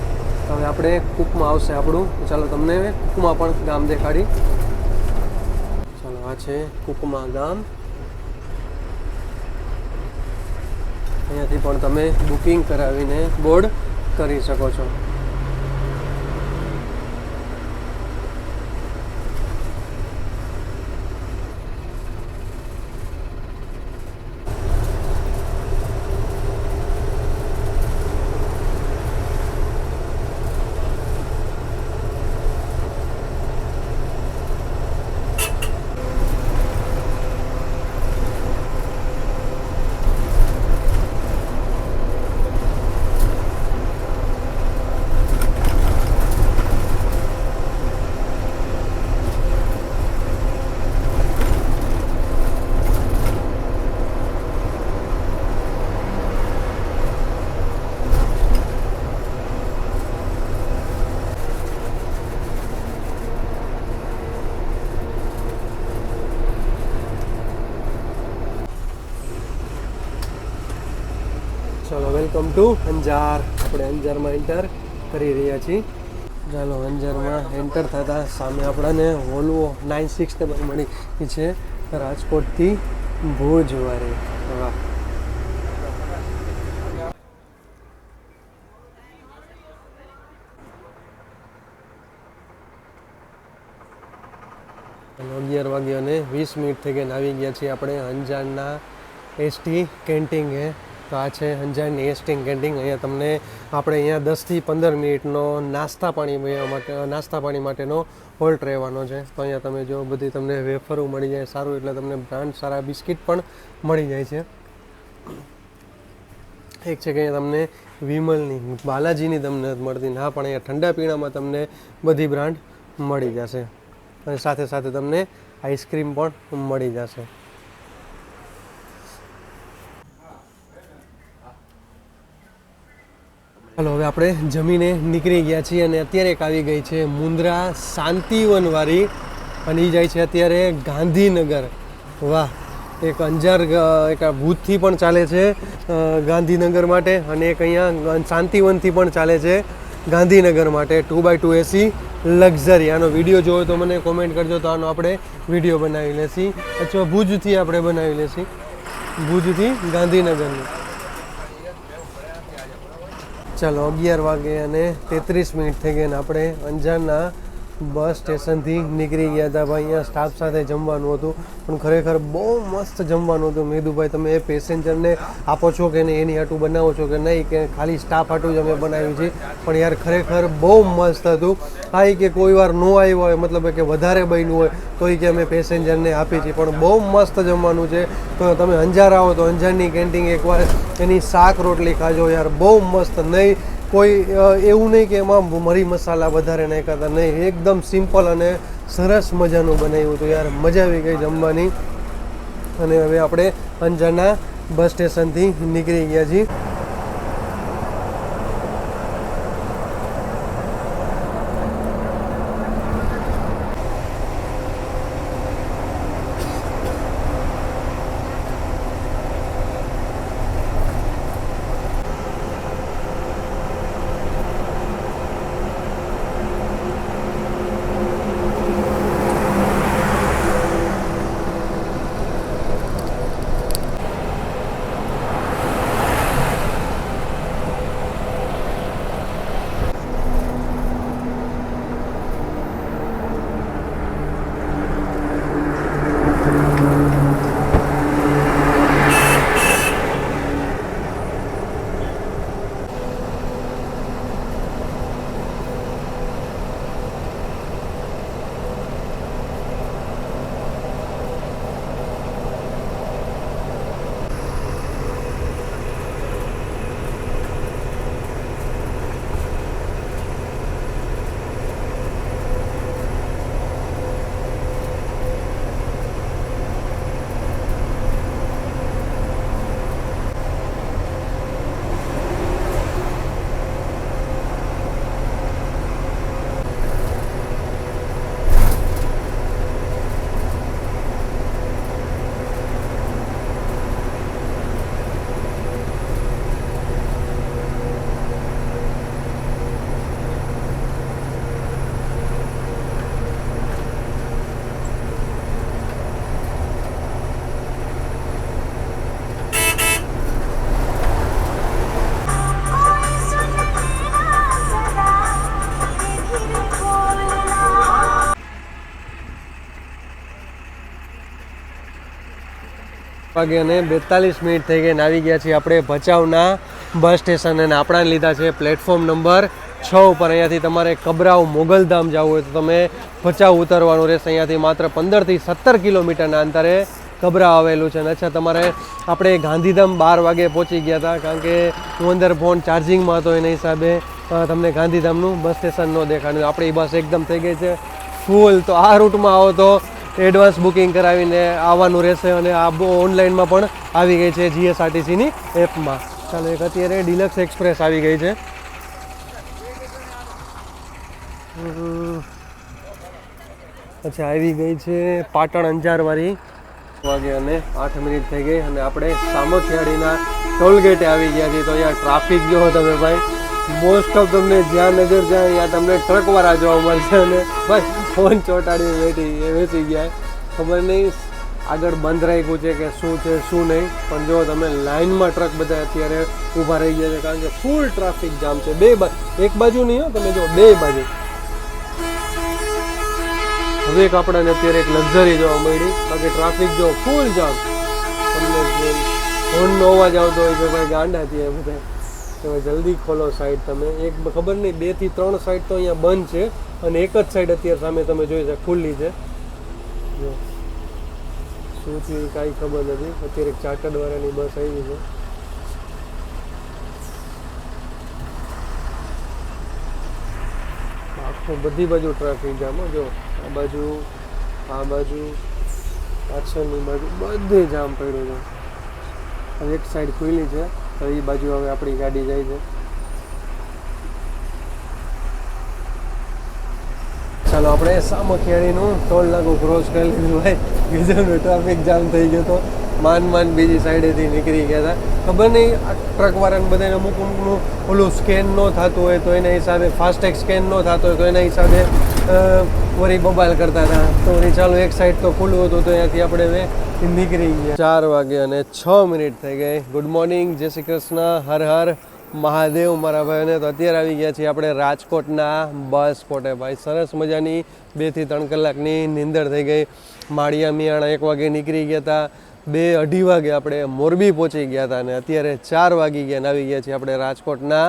[SPEAKER 1] હવે આપણે કુકમાં આવશે આપણું. ચાલો તમને કુકમાં પણ ગામ દેખાડી. ચાલો આ છે કુકમાં ગામ. અહીંયાથી પણ તમે બુકિંગ કરાવીને બોર્ડ કરી શકો છો. ચલો વેલકમ ટુ અંજાર. આપણે અંજારમાં એન્ટર કરી રહ્યા છીએ. ચાલો અંજારમાં એન્ટર થતાં સામે આપણને વોલ્વો 967 મળી છે રાજકોટથી ભુજ વાળી. વાહ, અને 11:20 થઈ ગયા આવી ગયા છીએ આપણે અંજારના એસટી કેન્ટીને. તો આ છે અંજારની એસટી કેન્ટીન. અહીંયા તમને આપણે અહીંયા 10 થી 15 મિનિટનો નાસ્તા પાણી માટેનો હોલ્ટ રહેવાનો છે. તો અહીંયા તમે જો બધી તમને વેફરો મળી જાય સારું, એટલે તમને બ્રાન્ડ સારા બિસ્કિટ પણ મળી જાય છે. એક છે કે અહીંયા તમને વિમલની, બાલાજીની તમને મળતી ના, પણ અહીંયા ઠંડા પીણામાં તમને બધી બ્રાન્ડ મળી જશે. અને સાથે સાથે તમને આઈસ્ક્રીમ પણ મળી જશે. ચાલો હવે આપણે જમીને નીકળી ગયા છીએ અને અત્યારે એક આવી ગઈ છે મુન્દ્રા શાંતિવનવાળી, અને એ જાય છે અત્યારે ગાંધીનગર. વાહ, એક અંજાર એક ભૂતથી પણ ચાલે છે ગાંધીનગર માટે, અને એક અહીંયા શાંતિવનથી પણ ચાલે છે ગાંધીનગર માટે 2x2 એસી લક્ઝરી. આનો વિડીયો જોવો તો મને કોમેન્ટ કરજો, તો આનો આપણે વિડીયો બનાવી લેશી. અથવા ભુજથી આપણે બનાવી લેશી, ભુજથી ગાંધીનગરની. ચાલો 11:33 થઈ ગયા ને આપણે અંજારના બસ સ્ટેશનથી નીકળી ગયા હતા. ભાઈ અહીંયા સ્ટાફ સાથે જમવાનું હતું, પણ ખરેખર બહુ મસ્ત જમવાનું હતું. મેં કીધું ભાઈ તમે એ પેસેન્જરને આપો છો કે નહીં, એની હાટું બનાવો છો કે નહીં, કે ખાલી સ્ટાફ હાટું જ અમે બનાવ્યું છે. પણ યાર ખરેખર બહુ મસ્ત હતું. હા, કે કોઈ વાર ન આવ્યો હોય, મતલબ કે વધારે બન્યું હોય તો એ કે અમે પેસેન્જરને આપી છીએ, પણ બહુ મસ્ત જમવાનું છે. તો તમે અંજાર આવો તો અંજારની કેન્ટીન એકવાર એની શાક રોટલી ખાજો યાર, બહુ મસ્ત. નહીં કોઈ એવું નહીં કે એમાં મરી મસાલા વધારે નાખ્યા હતા, નહીં, એકદમ સિમ્પલ અને સરસ મજાનું બનાવ્યું હતું યાર, મજા આવી ગઈ જમવાની. અને હવે આપણે અંજારના બસ સ્ટેશનથી નીકળી ગયા છીએ. વાગે અને 42 મિનિટ થઈ ગઈ અને આવી ગયા છીએ આપણે ભચાઉના બસ સ્ટેશન અને આપણાને લીધા છે પ્લેટફોર્મ નંબર 6 ઉપર. અહીંયાથી તમારે કબરાવ મોગલધામ જવું હોય તો તમે ભચાઉ ઉતરવાનું રહેશે. અહીંયાથી માત્ર 15 થી 17 કિલોમીટરના અંતરે કબરાવ આવેલું છે. અને અચ્છા તમારે આપણે ગાંધીધામ 12 વાગે પહોંચી ગયા હતા, કારણ કે હું અંદર ફોન ચાર્જિંગમાં હતો, એના હિસાબે તમને ગાંધીધામનું બસ સ્ટેશન ન દેખાડ્યું. આપણી બસ એકદમ થઈ ગઈ છે ફૂલ. તો આ રૂટમાં આવો તો એડવાન્સ બુકિંગ કરાવીને આવવાનું રહેશે અને આ ઓનલાઈનમાં પણ આવી ગઈ છે જીએસઆરટીસીની એપમાં. ચાલો, એક અત્યારે ડિલક્સ એક્સપ્રેસ આવી ગઈ છે. અચ્છા, આવી ગઈ છે પાટણ અંજારવાળી. વાગે અને 8 મિનિટ થઈ ગઈ અને આપણે સામખિયાળીના ટોલગેટે આવી ગયા છીએ. તો અહીંયા ટ્રાફિક જોવો તમે ભાઈ, મોસ્ટ ઓફ તમને જ્યાં નજર જાય ત્યાં તમને ટ્રકવાળા જોવા મળશે. અને ભાઈ ફોન ચોંટાડી વેચી ગયા, ખબર નહીં આગળ બંધ રાખ્યું છે કે શું છે શું નહીં. પણ જો તમે લાઇનમાં ટ્રક બધા અત્યારે ઊભા રહી ગયા છે, કારણ કે ફૂલ ટ્રાફિક જામ છે. એક બાજુ નહીં હો, તમે જો બે બાજુ. હવે એક આપણને અત્યારે એક લક્ઝરી જોવા મળી, બાકી ટ્રાફિક જો ફૂલ જામ. તમને ફોનનો અવાજ આવતો હોય કે ભાઈ ગાંડા થયા બધા. તો જલ્દી ખોલો સાઈડ તમે. એક ખબર નહીં 2 થી 3 સાઈડ તો અહીંયા બંધ છે અને એક જ સાઈડ અત્યારે સામે તમે જોઈ શકો ખુલ્લી છે. જો શું થયું કાંઈ ખબર નથી. અત્યારે ચાર્ટર્ડવાળાની બસ આવી છે. આખો બધી બાજુ ટ્રાફિક જામ. જો આ બાજુ, આ બાજુ, પાછળની બાજુ બધે જામ પડ્યું છે. હવે એક સાઈડ ખુલ્લી છે તો એ બાજુ હવે આપણી ગાડી જાય છે. ચાલો, આપણે સામખિયાળીનું ટોલ નાકું ક્રોસ કરી લીધું ભાઈ. ગજબનો ટ્રાફિક જામ થઈ ગયો તો માંડ બીજી સાઈડેથી નીકળી ગયા હતા. ખબર નહીં આ ટ્રકવાળાને બધાને અમુકનું ઓલું સ્કેન ન થતું હોય તો એના હિસાબે, ફાસ્ટેગ સ્કેન ન થતો હોય તો એના હિસાબે વળી બબાલ કરતા હતા. તો વળી ચાલો, એક સાઈડ તો ખુલ્લું હતું તો અહીંયાથી આપણે હવે નીકળી ગયા. 4 વાગે અને 6 મિનિટ થઈ ગઈ. ગુડ મોર્નિંગ, જય શ્રી કૃષ્ણ, હર હર મહાદેવ મારા ભાઈઓને. તો અત્યારે આવી ગયા છીએ આપણે રાજકોટના બસ સ્પોટે. ભાઈ સરસ મજાની 2 થી 3 કલાકની નીંદર થઈ ગઈ. માળિયા મિયાણા 1 વાગે નીકળી ગયા હતા. 2-2:30 વાગે આપણે મોરબી પહોંચી ગયા હતા અને અત્યારે 4 વાગી ગયા અને આવી ગયા છીએ આપણે રાજકોટના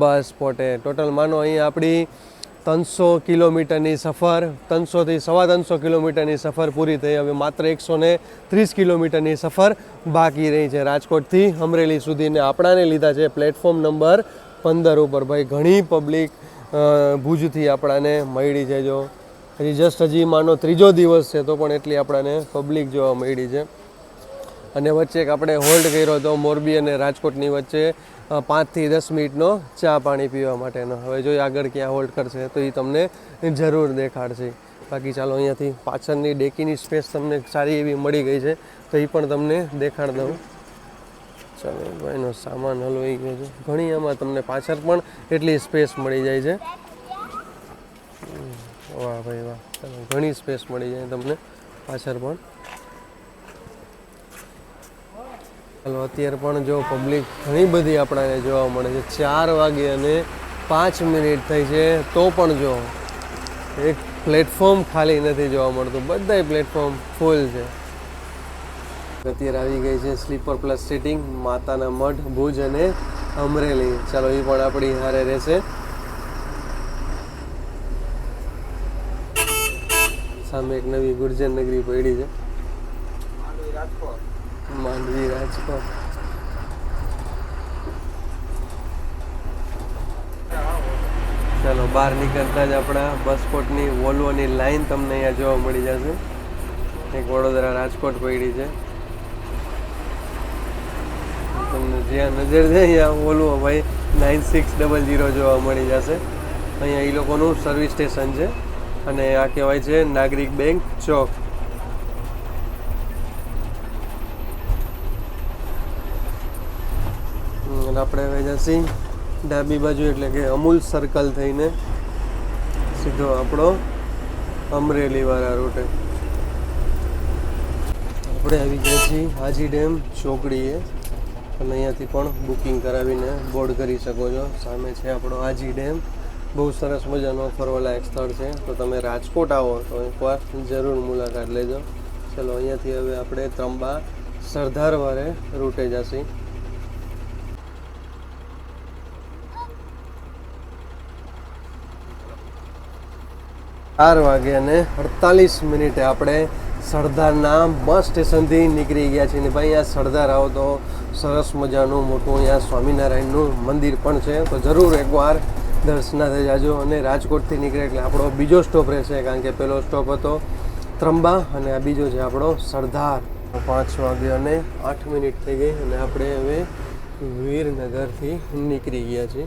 [SPEAKER 1] બસ સ્પોટે. ટોટલ માનો અહીંયા આપણી 300 કિલોમીટરની સફર, 300 થી 350 કિલોમીટરની સફર પૂરી થઈ. હવે માત્ર 130 કિલોમીટરની સફર બાકી રહી છે રાજકોટથી અમરેલી સુધીને. આપણાને લીધા છે પ્લેટફોર્મ નંબર 15 ઉપર. ભાઈ ઘણી પબ્લિક ભુજથી આપણાને મળી છે. જો હજી માનો 3જો દિવસ છે તો પણ એટલી આપણાને પબ્લિક જોવા મળી છે. અને વચ્ચે એક આપણે હોલ્ડ કર્યો હતો મોરબી અને રાજકોટની વચ્ચે 5 થી 10 મિનિટનો ચા પાણી પીવા માટેનો. હવે જો આગળ ક્યાં હોલ્ડ કરશે તો એ તમને જરૂર દેખાડશે. બાકી ચાલો, અહીંયાથી પાછળની ડેકીની સ્પેસ તમને સારી એવી મળી ગઈ છે તો એ પણ તમને દેખાડ દઉં. ચાલો, ભાઈનો સામાન હલવાઈ ગયો છે. ઘણી આમાં તમને પાછળ પણ એટલી સ્પેસ મળી જાય છે. વાહ ભાઈ વાહ, ચાલો, ઘણી સ્પેસ મળી જાય તમને પાછળ પણ. ચાલો, અત્યારે પણ જો પબ્લિક ઘણી બધી આપણાને જોવા મળે છે. 4 વાગે અને 5 મિનિટ થઈ છે તો પણ જો એક પ્લેટફોર્મ ખાલી નથી જોવા મળતું, બધાય પ્લેટફોર્મ ફૂલ છે. અત્યારે આવી ગઈ છે સ્લીપર પ્લસ સીટિંગ માતાના મઢ ભુજ અને અમરેલી. ચાલો, એ પણ આપણી હારે રહેશે. સામે એક નવી ગુર્જર નગરી પડી છે, માંડવી રાજકોટ. ચાલો, બહાર નીકળતા જ આપણા બસ સ્પોટની વોલ્વોની લાઈન તમને અહીંયા જોવા મળી જશે. એક વડોદરા રાજકોટ પડી છે. તમને જ્યાં નજર છે અહીંયા વોલ્વો ભાઈ 9600 જોવા મળી જશે. અહીંયા એ લોકોનું સર્વિસ સ્ટેશન છે અને આ કહેવાય છે નાગરિક બેંક ચોક. આપણે હવે જઈશું ડાબી બાજુ, એટલે કે અમૂલ સર્કલ થઈને સીધો આપણો અમરેલીવાળા રૂટે. આપણે આવી ગયા છીએ હાજી ડેમ ચોકડીએ અને અહીંયાથી પણ બુકિંગ કરાવીને બોર્ડ કરી શકો છો. સામે છે આપણો હાજી ડેમ. બહુ સરસ મજાનો ફરવાલાયક સ્થળ છે. તો તમે રાજકોટ આવો તો એકવાર જરૂર મુલાકાત લેજો. ચલો, અહીંયાથી હવે આપણે ત્રંબા સરદાર વારે રૂટે જશે. 4:48 આપણે સરદારના બસ સ્ટેશનથી નીકળી ગયા છીએ. ને ભાઈ અહીંયા સરદાર આવો તો સરસ મજાનું મોટું અહીંયા સ્વામિનારાયણનું મંદિર પણ છે, તો જરૂર એકવાર દર્શનાર્થે જાજો. અને રાજકોટથી નીકળે એટલે આપણો બીજો સ્ટોપ રહેશે, કારણ કે પહેલો સ્ટોપ હતો ત્રંબા અને આ બીજો છે આપણો સરદાર. 5:08 થઈ ગઈ અને આપણે હવે વીરનગરથી નીકળી ગયા છીએ.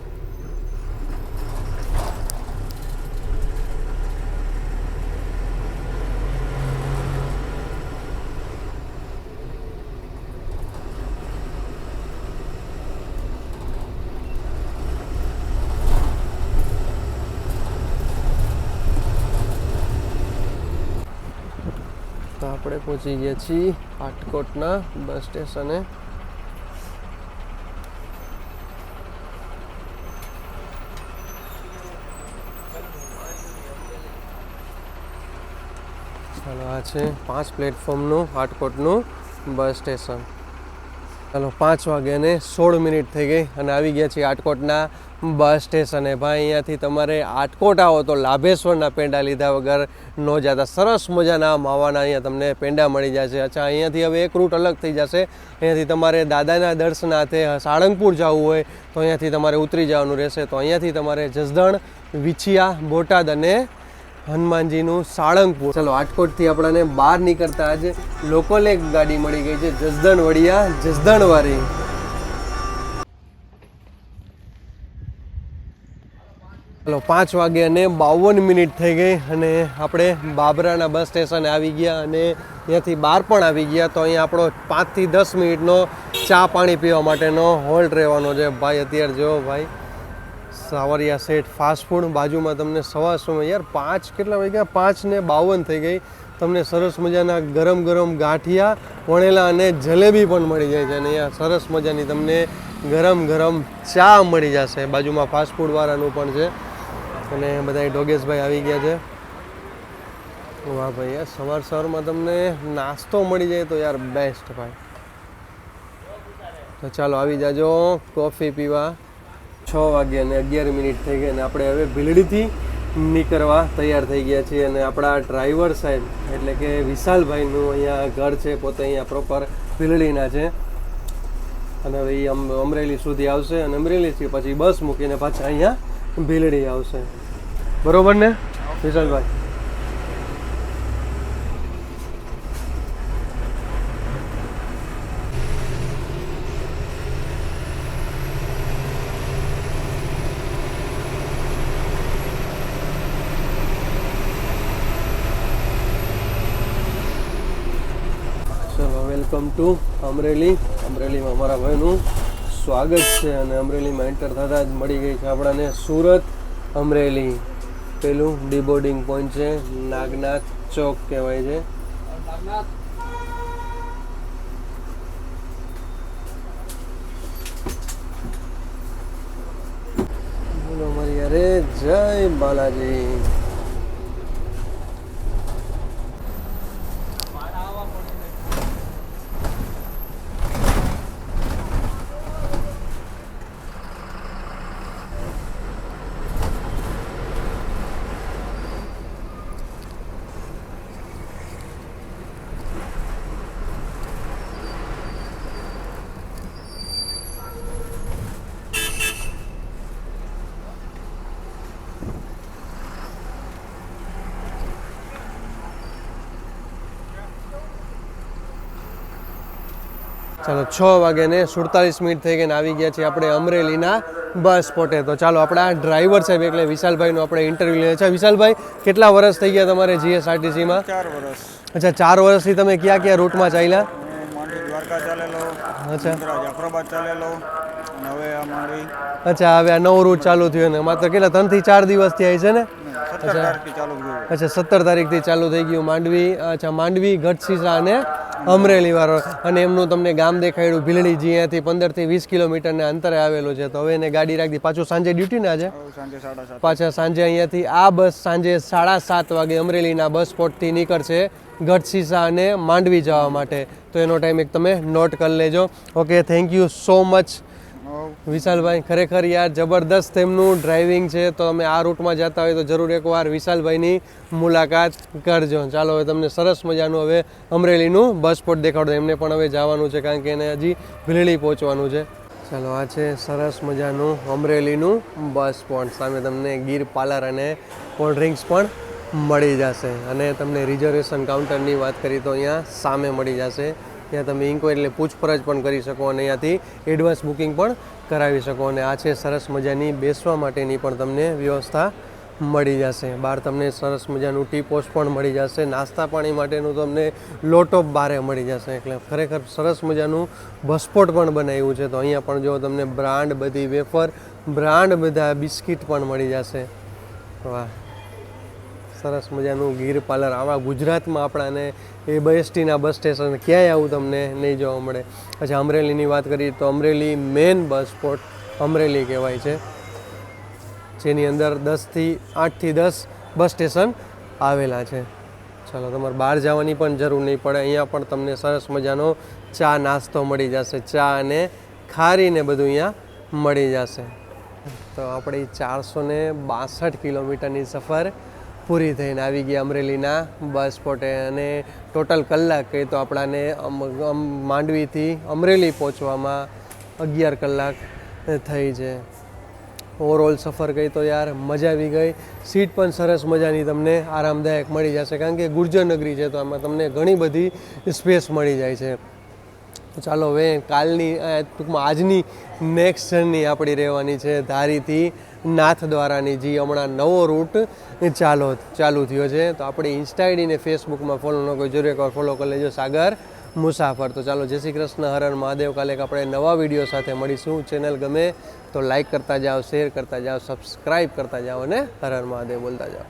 [SPEAKER 1] તો આપણે પહોંચી ગયા છીએ આટકોટના બસ સ્ટેશને. ચાલો આ છે 5 પ્લેટફોર્મનું આટકોટનું બસ સ્ટેશન. ચાલો 5:16 થઈ ગઈ અને આવી ગયા છીએ આટકોટના બસ સ્ટેશને. ભાઈ અહીંયાથી તમારે આટકોટ આવો તો લાભેશ્વરના પેંડા લીધા વગર ન જતા. સરસ મજાના માવાના અહીંયા તમને પેંડા મળી જશે. અચ્છા, અહીંયાથી હવે એક રૂટ અલગ થઈ જશે. અહીંયાથી તમારે દાદાના દર્શનાર્થે સાળંગપુર જવું હોય તો અહીંયાથી તમારે ઉતરી જવાનું રહેશે. તો અહીંયાથી તમારે જસદણ, વિછિયા, બોટાદ અને હનુમાનજીનું સાળંગપુર. ચલો આટકોટથી આપણને બહાર નીકળતા જ લોકલ એક ગાડી મળી ગઈ છે, જસદણ વડિયા જસદણવાળી. ચલો 5:52 થઈ ગઈ અને આપણે બાબરાના બસ સ્ટેશને આવી ગયા અને અહીંયાથી બહાર પણ આવી ગયા. તો અહીંયા આપણો 5 થી 10 મિનિટનો ચા પાણી પીવા માટેનો હોલ્ટ રહેવાનો છે. ભાઈ અત્યારે જો ભાઈ સાવરિયા સેટ ફાસ્ટ ફૂડ બાજુમાં તમને સવાસમાં યાર 5 કેટલા વાગ્યા 5:52 થઈ ગઈ. તમને સરસ મજાના ગરમ ગરમ ગાંઠિયા, વણેલા અને જલેબી પણ મળી જાય છે. અને અહીંયા સરસ મજાની તમને ગરમ ગરમ ચા મળી જશે. બાજુમાં ફાસ્ટ ફૂડવાળાનું પણ છે અને બધા ડોગેશભાઈ આવી ગયા છે. વાહ ભાઈ, યાર સવારમાં તમને નાસ્તો મળી જાય તો યાર બેસ્ટ ભાઈ. તો ચાલો આવી જાજો કોફી પીવા. 6:11 થઈ ગઈ અને આપણે હવે ભીલડીથી નીકળવા તૈયાર થઈ ગયા છીએ. અને આપણા ડ્રાઈવર સાહેબ એટલે કે વિશાલભાઈનું અહીંયા ઘર છે, પોતે અહીંયા પ્રોપર ભીલડીના છે. અને હવે એ અમરેલી સુધી આવશે અને અમરેલીથી પછી બસ મૂકીને પાછા અહીંયા ભીલડી આવશે. બરોબર ને વિશાલભાઈ? Welcome to Amreli. અમરેલીમાં અમારા ભાઈનું સ્વાગત છે અને અમરેલીમાં એન્ટર થતાં જ મળી ગઈ છે આપણાને સુરત અમરેલી. પેલું ડીબોર્ડિંગ પોઈન્ટ છે, નાગનાથ ચોક કહેવાય છે. બોલો મારી અરે જય બાલાજી. ચાલો 6:47 થઈ ગઈ ને આવી ગયા છીએ આપણે અમરેલીના બસ સ્પોટે. તો ચાલો આપણા ડ્રાઈવર સાહેબ એટલે વિશાલભાઈનું આપણે ઇન્ટરવ્યૂ લઈએ. અચ્છા વિશાલભાઈ, કેટલા વર્ષ થઈ ગયા તમારે જીએસઆરટીસીમાં?
[SPEAKER 2] 4 વર્ષ.
[SPEAKER 1] અચ્છા, 4 વર્ષથી તમે ક્યાં ક્યાં રૂટમાં ચાલ્યા?
[SPEAKER 2] માંડવી દ્વારકા ચાલેલો,
[SPEAKER 1] અચ્છા
[SPEAKER 2] જાફરાબાદ ચાલેલો અને હવે આ માંડવી.
[SPEAKER 1] અચ્છા, હવે આ નવો રૂટ ચાલુ થયો ને માત્ર કેટલા 3 થી 4 દિવસથી આવી છે ને?
[SPEAKER 2] 17 તારીખથી ચાલુ થયું.
[SPEAKER 1] અચ્છા 17 તારીખથી ચાલુ થઈ ગયું માંડવી. અચ્છા માંડવી, ગઢશીસા અને અમરેલી વાળો. અને એમનું તમને ગામ દેખાડ્યું ભીલડી, જે અહીંયાથી 15 થી 20 કિલોમીટરના અંતરે આવેલું છે. તો હવે એને ગાડી રાખી પાછું સાંજે ડ્યુટી ને આજે
[SPEAKER 2] હવે સાંજે 7:30.
[SPEAKER 1] પાછા સાંજે અહીંયાથી આ બસ સાંજે 7:30 વાગે અમરેલીના બસ સ્પોટથી નીકળશે ગઢશીસા અને માંડવી જવા માટે. તો એનો ટાઈમ એક તમે નોટ કરી લેજો. Okay, thank you so much Vishalbhai. ખરેખર યાર જબરદસ્ત એમનું ડ્રાઇવિંગ છે. તો તમે આ રૂટમાં જતા હોય તો જરૂર એકવાર વિશાલભાઈની મુલાકાત કરજો. ચાલો હવે તમને સરસ મજાનું હવે અમરેલીનું બસ સ્પોટ દેખાડો. એમને પણ હવે જવાનું છે કારણ કે એને હજી ભીલડી પહોંચવાનું છે. ચાલો, આ છે સરસ મજાનું અમરેલીનું બસ સ્પોટ. સામે તમને ગીર પાર્લર અને કોલ્ડ ડ્રિંક્સ પણ મળી જશે. અને તમને રિઝર્વેશન કાઉન્ટરની વાત કરીએ તો અહીંયા સામે મળી જશે. ત્યાં તમે ઇન્ક્વાયરી એટલે પૂછપરછ પણ કરી શકો અને અહીંયાથી એડવાન્સ બુકિંગ પણ કરાવી શકો. અને આ છે સરસ મજાની બેસવા માટેની પણ તમને વ્યવસ્થા મળી જશે. બહાર તમને સરસ મજાનું ટી પોસ્ટ પણ મળી જશે. નાસ્તા પાણી માટેનું તમને લોટ ઓફ બારે મળી જશે. એટલે ખરેખર સરસ મજાનું બસ સ્પોટ પણ બનાવ્યું છે. તો અહીંયા પણ જો તમને બ્રાન્ડ બધી વેફર, બ્રાન્ડ બધા બિસ્કિટ પણ મળી જશે. વાહ, સરસ મજાનું ગીર પાર્લર. આવા ગુજરાતમાં આપણાને એ BSTના બસ સ્ટેશન ક્યાંય આવું તમને નહીં જોવા મળે. અચ્છા, અમરેલીની વાત કરીએ તો અમરેલી મેન બસ સ્પોટ અમરેલી કહેવાય છે, જેની અંદર 8 થી 10 બસ સ્ટેશન આવેલા છે. ચાલો, તમારે બહાર જવાની પણ જરૂર નહીં પડે. અહીંયા પણ તમને સરસ મજાનો ચા નાસ્તો મળી જશે. ચા અને ખારીને બધું અહીંયા મળી જશે. તો આપણે 462 કિલોમીટરની સફર પૂરી થઈને આવી ગયા અમરેલીના બસ સ્પોટે. અને ટોટલ કલાક કહી તો આપણાને માંડવીથી અમરેલી પહોંચવામાં 11 કલાક થઈ છે. ઓવરઓલ સફર કહી તો યાર મજા આવી ગઈ. સીટ પણ સરસ મજાની તમને આરામદાયક મળી જશે કારણ કે ગુર્જર નગરી છે તો એમાં તમને ઘણી બધી સ્પેસ મળી જાય છે. ચાલો હવે કાલની ટૂંકમાં આજની નેક્સ્ટ જર્ની આપણી રહેવાની છે ધારીથી નાથદ્વારાની, જે હમણાં નવો રૂટ ચાલુ થયો છે. તો આપણે ઇન્સ્ટા આઈડી ને ફેસબુકમાં ફોલો ન કોઈ જરૂર એકવાર ફોલો કરી લેજો, સાગર મુસાફર. તો ચાલો, જય શ્રી કૃષ્ણ, હર હર મહાદેવ. કાલે આપણે નવા વિડીયો સાથે મળીશું. ચેનલ ગમે તો લાઈક કરતા જાઓ, શેર કરતા જાઓ, સબસ્ક્રાઈબ કરતા જાઓ અને હર હર મહાદેવ બોલતા જાઓ.